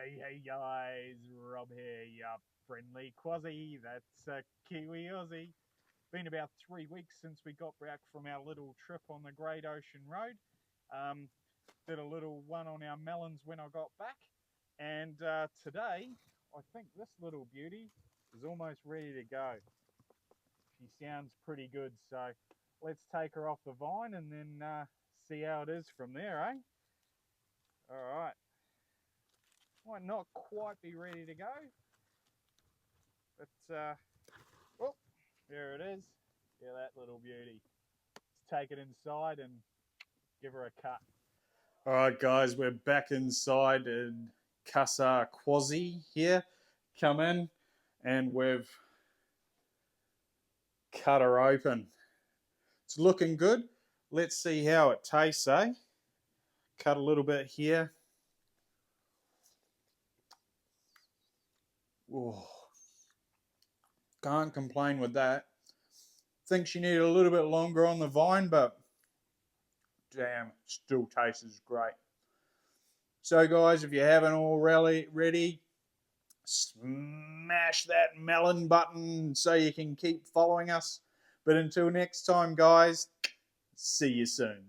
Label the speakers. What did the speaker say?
Speaker 1: Hey guys, Rob here, ya friendly Quazzy. That's Kiwi-OZ. Been about 3 weeks since we got back from our little trip on the Great Ocean Road. Um, did a little one on our melons when I got back. And today, I think this little beauty is almost ready to go. She sounds pretty good, so let's take her off the vine and then see how it is from there, eh? All right. Might not quite be ready to go, but oh, there it is. Yeah, that little beauty. Let's take it inside and give her a cut. All right, guys, we're back inside and Casa Quasi here. Come in and we've cut her open. It's looking good. Let's see how it tastes, eh? Cut a little bit here. Oh, can't complain with that. Think she needed a little bit longer on the vine, but damn, still tastes great. So guys, if you haven't already, smash that melon button so you can keep following us. But until next time, guys, see you soon.